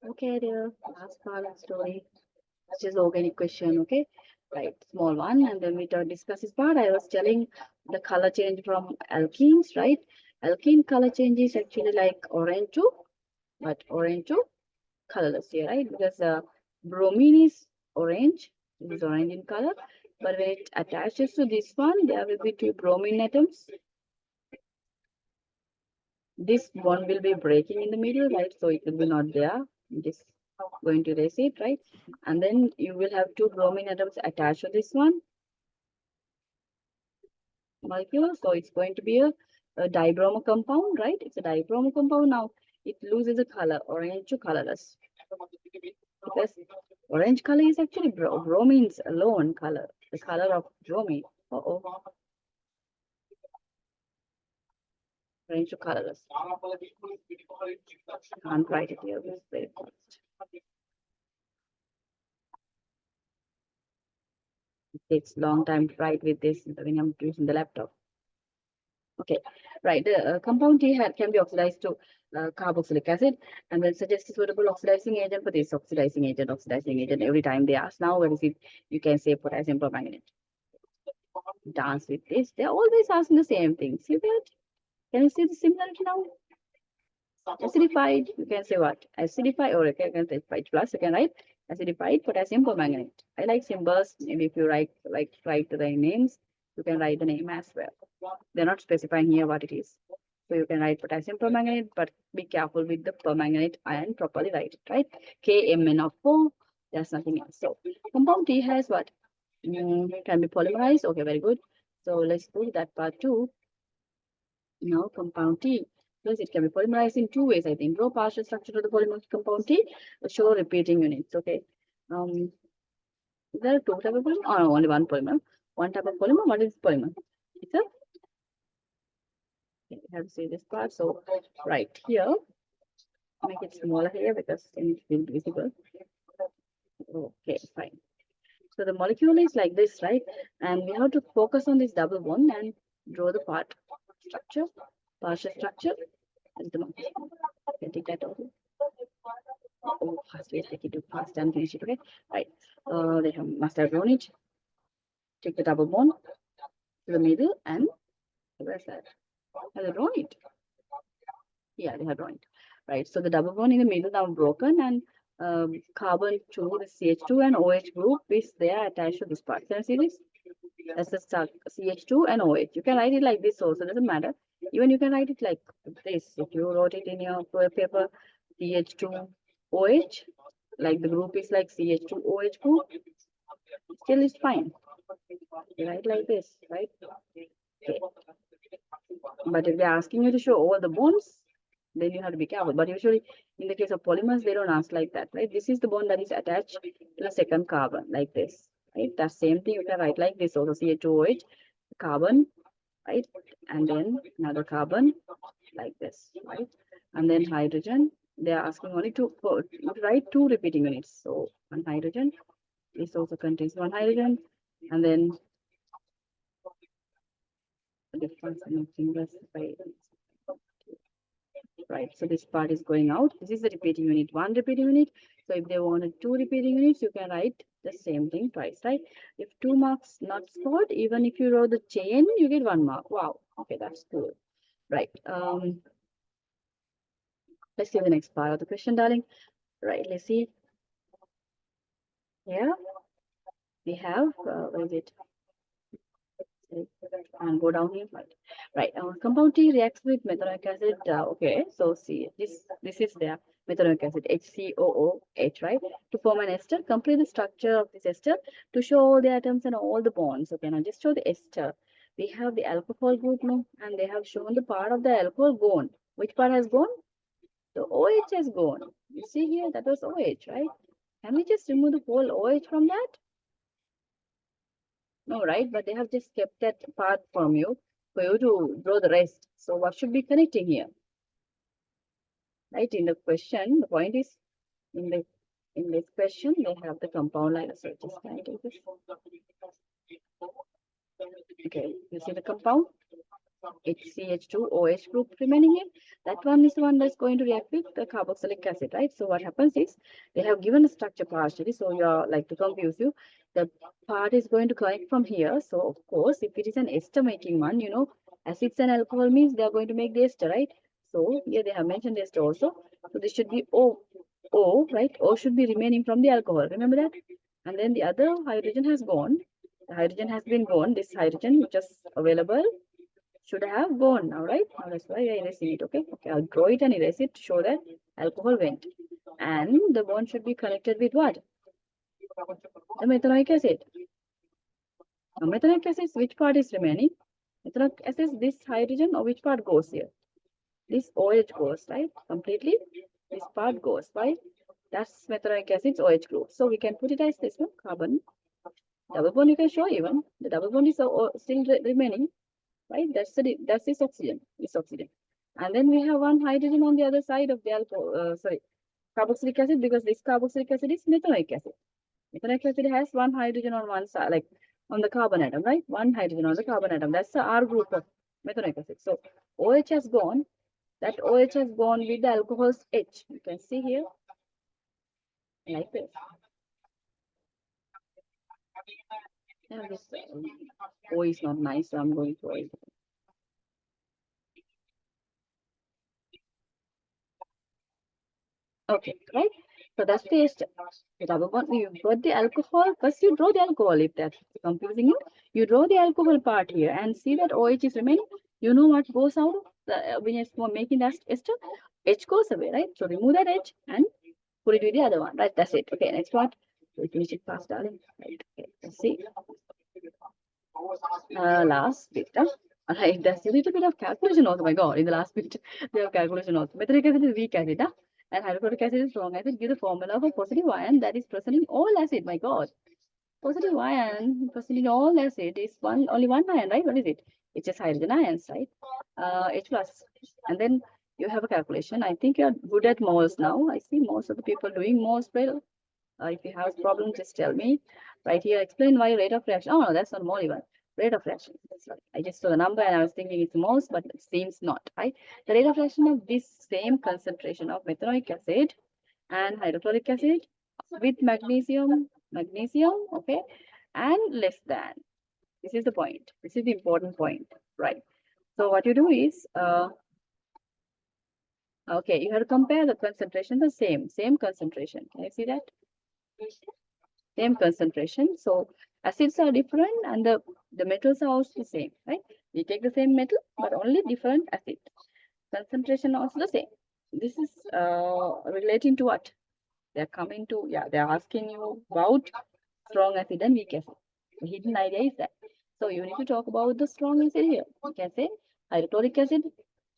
Okay, dear, last part of the story, which is organic question, okay? Right, small one, and then we discuss this part. I was telling the color change from alkenes, right? Alkene color change is actually like orange to, but orange to colorless here, right? Because bromine is orange, it is orange in color, but when it attaches to this one, there will be two bromine atoms. This one will be breaking in the middle, right? So it will be not there. Just going to erase it, right? And then you will have two bromine atoms attached to this one molecule. So it's going to be a dibromo compound, right? It's a dibromo compound. Now it loses the color, orange to colorless. Because orange color is actually bromine's alone color, the color of bromine. Uh-oh. Orange to colorless. Can't write it here. It's very fast. It takes long time to write with this when I'm using the laptop. Okay, right. The compound T can be oxidized to carboxylic acid, and then suggest a suitable oxidizing agent for this oxidizing agent. Every time they ask, now what is it? You can say potassium permanganate. Dance with this. They're always asking the same thing. See that? Can you see the similarity now? Acidified, you can say what? Acidified, or you can say plus, you can write acidified potassium permanganate. I like symbols. Maybe if you write the names, you can write the name as well. They're not specifying here what it is. So you can write potassium permanganate, but be careful with the permanganate ion, properly write it, right? KMnO4, there's nothing else. So compound T has what? Can be polymerized. Okay, very good. So let's do that part too. Now compound T. Yes, it can be polymerized in two ways, I think. Draw partial structure to the polymer compound T, show repeating units. Okay. There are two types of polymer, or only one polymer. One type of polymer. What is polymer? It's a, okay, I have to say this part. So right here, make it smaller here because then it will be visible. Okay, fine. So the molecule is like this, right? And we have to focus on this double bond and draw the part structure, partial structure. And the take that over. Oh, fast, let's take it to fast and finish it, okay? Right. They must have drawn it. Take the double bond to the middle and where's that? Have they drawn it? Yeah, they have drawn it. Right. So the double bond in the middle now broken, and carbon 2, the CH2 and OH group is there attached to this part. Can you see this? That's the CH2 and OH. You can write it like this also, doesn't matter. Even you can write it like this. If you wrote it in your paper, CH2 OH, like the group is like CH2 OH group, still it's fine. You write like this, right? Okay. But if they're asking you to show all the bonds, then you have to be careful. But usually, in the case of polymers, they don't ask like that, right? This is the bond that is attached to the second carbon, like this, right? That same thing you can write like this also, CH2OH, carbon, right? And then another carbon, like this, right? And then hydrogen, they are asking only to write two repeating units. So one hydrogen, this also contains one hydrogen, and then the difference in fingers by right. So this part is going out. This is the repeating unit, one repeating unit. So if they wanted two repeating units, you can write the same thing twice, right? If 2 marks not scored, even if you wrote the chain, you get 1 mark. Wow. Okay, that's cool. Right. Let's see the next part of the question, darling. Right. Let's see. Here we have what is it? And go down here, right? Compound T reacts with methanoic acid. Okay, so see this is their methanoic acid, HCOOH, right? To form an ester. Complete the structure of this ester to show all the atoms and all the bonds. Okay, now just show the ester. We have the alcohol group now, and they have shown the part of the alcohol gone. Which part has gone? The OH has gone. You see here, that was OH, right? Can we just remove the whole OH from that? No, right? But they have just kept that part from you for you to draw the rest. So what should be connecting here? Right? In the question, the point is in this question, they have the compound line. So just can I take this? Okay, you see the compound? It's CH2OH group remaining here. That one is the one that's going to react with the carboxylic acid, right? So what happens is they have given a structure partially. So you're like, to confuse you, the part is going to connect from here. So of course, if it is an ester making one, you know, acids and alcohol means they are going to make the ester, right? So here they have mentioned ester also. So this should be O, right? O should be remaining from the alcohol. Remember that? And then the other hydrogen has gone. The hydrogen has been gone. This hydrogen which is available should have gone now, right? Now that's why we are erasing it, okay? Okay, I'll draw it and erase it to show that alcohol went. And the bond should be connected with what? The methanoic acid. Now, methanoic acid, which part is remaining? Methanoic acid, this hydrogen, or which part goes here? This OH goes, right? Completely. This part goes. Why? That's methanoic acid's OH group. So we can put it as this one, carbon. Double bond you can show even. The double bond is still remaining, right? That's this oxygen, and then we have one hydrogen on the other side of the carboxylic acid, because this carboxylic acid is methanoic acid. Methanoic acid has one hydrogen on one side, like on the carbon atom, right? One hydrogen on the carbon atom. That's the R group of methanoic acid. So OH has gone. That OH has gone with the alcohol's H. You can see here, like this. Yeah, this O is not nice, so I'm going to avoid it. Okay, right? So that's the ester. The double bond, you got the alcohol. First, you draw the alcohol. If that's confusing you, you draw the alcohol part here and see that OH is remaining. You know what goes out when you're making that ester? H goes away, right? So remove that H and put it with the other one, right? That's it. Okay, next part. We finish it fast, darling. Right. Okay, let's see. Last bit. Right, there's a little bit of calculation also. My God, in the last bit, they have calculation also. Methanoic acid is weak acid, and hydrochloric acid is strong acid. Give the formula for positive ion that is present in all acid. My God, positive ion present in all acid is only one ion, right? What is it? It's just hydrogen ions, right? H plus, and then you have a calculation. I think you're good at moles now. I see most of the people doing moles well. If you have problems, just tell me. Right here, explain why rate of reaction. Oh, no, that's not mole even. Rate of reaction. That's right. I just saw the number and I was thinking it's moles, but it seems not, right? The rate of reaction of this same concentration of methanoic acid and hydrochloric acid with magnesium, okay, and less than. This is the point. This is the important point, right? So what you do is, okay, you have to compare the concentration, the same concentration. Can you see that? Same concentration. So acids are different and the metals are also the same, right? We take the same metal, but only different acid. Concentration also the same. This is relating to what? They're coming to, yeah, they're asking you about strong acid and weak acid. The hidden idea is that. So you need to talk about the strong acid here. You can say hydrochloric acid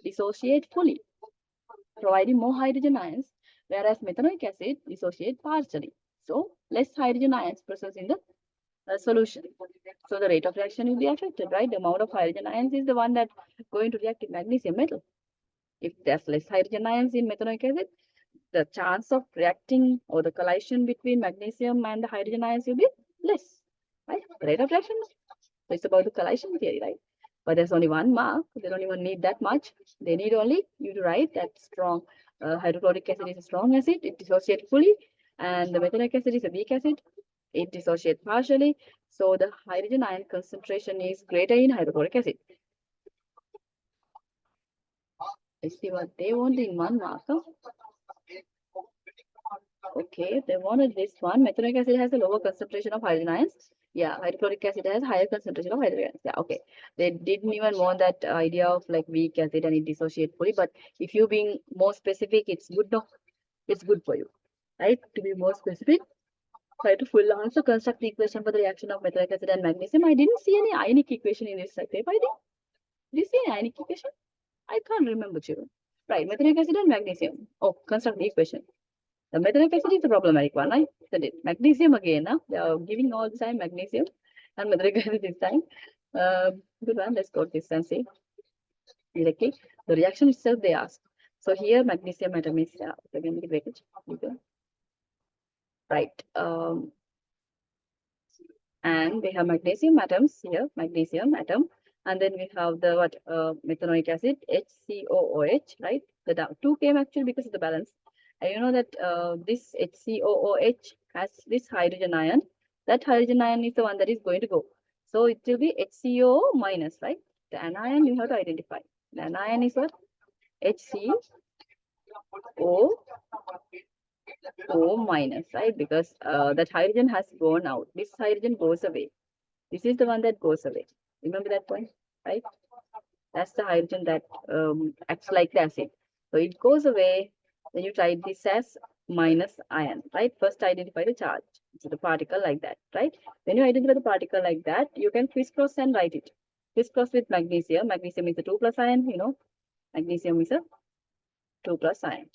dissociate fully, providing more hydrogen ions, whereas methanoic acid dissociate partially. So less hydrogen ions present in the solution. So the rate of reaction will be affected, right? The amount of hydrogen ions is the one that's going to react with magnesium metal. If there's less hydrogen ions in methanoic acid, the chance of reacting or the collision between magnesium and the hydrogen ions will be less, right? The rate of reaction, so it's about the collision theory, right? But there's only one mark. They don't even need that much. They need only you to write that strong hydrochloric acid is a strong acid. It dissociates fully. And the methanoic acid is a weak acid. It dissociates partially. So the hydrogen ion concentration is greater in hydrochloric acid. Let's see what they want in one marker. Okay, they wanted this one. Methanoic acid has a lower concentration of hydrogen ions. Yeah, hydrochloric acid has higher concentration of hydrogen ions. Yeah, okay. They didn't even want that idea of like weak acid and it dissociate fully. But if you being more specific, it's good. No, it's good for you, right? To be more specific, try to full answer construct the equation for the reaction of methanoic acid and magnesium. I didn't see any ionic equation in this paper. I think. Did you see any ionic equation? I can't remember, children. Right, methanoic acid and magnesium. Oh, construct the equation. The methanoic acid is the problematic one, right? Isn't it? Magnesium again, huh? They are giving all the time magnesium and methanoic acid this time. Good one. Let's go to this and see. Directly, the reaction itself they ask. So here magnesium atom is again breakage. Right. And we have magnesium atoms here, magnesium atom, And then we have the what methanoic acid, HCOOH, right? The 2 came actually because of the balance. And you know that this HCOOH has this hydrogen ion. That hydrogen ion is the one that is going to go. So it will be HCO minus, right? The anion you have to identify. The anion is what? HCO O minus, right? Because that hydrogen has gone out. This hydrogen goes away. This is the one that goes away. Remember that point, right? That's the hydrogen that acts like the acid. So it goes away. Then you write this as minus ion, right? First identify the charge. So the particle like that, right? When you identify the particle like that, you can crisscross and write it. Crisscross with magnesium. Magnesium is a 2 plus ion, you know. Magnesium is a 2 plus ion.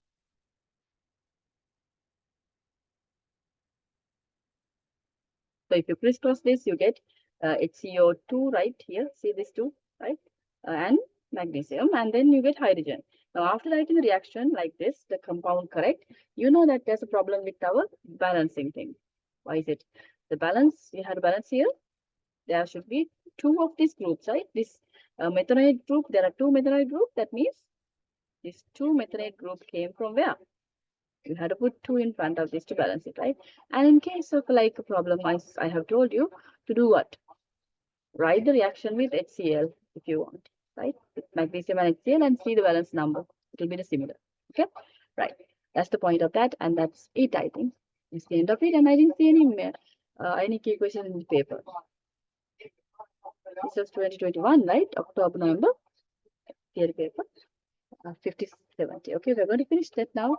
So if you crisscross this, you get HCO2 right here. See this 2, right? And magnesium, and then you get hydrogen. Now, after writing the reaction like this, the compound correct, you know that there's a problem with our balancing thing. Why is it? The balance, you had a balance here. There should be 2 of these groups, right? This methanoid group, there are 2 methanoid groups. That means this 2 methanoid group came from where? You had to put 2 in front of this to balance it, right? And in case of like a problem, I have told you to do what? Write the reaction with HCl if you want, right? With magnesium and HCl and see the valence number. It will be the similar. Okay, right. That's the point of that, and that's it. I think it's the end of it, and I didn't see any key question in the paper. This was 2021, right? October, November, theory paper, 50, 70. Okay, we're going to finish that now.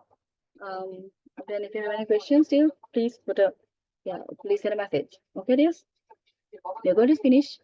Then if you have any questions still, please please send a message. Okay, dears? We're going to finish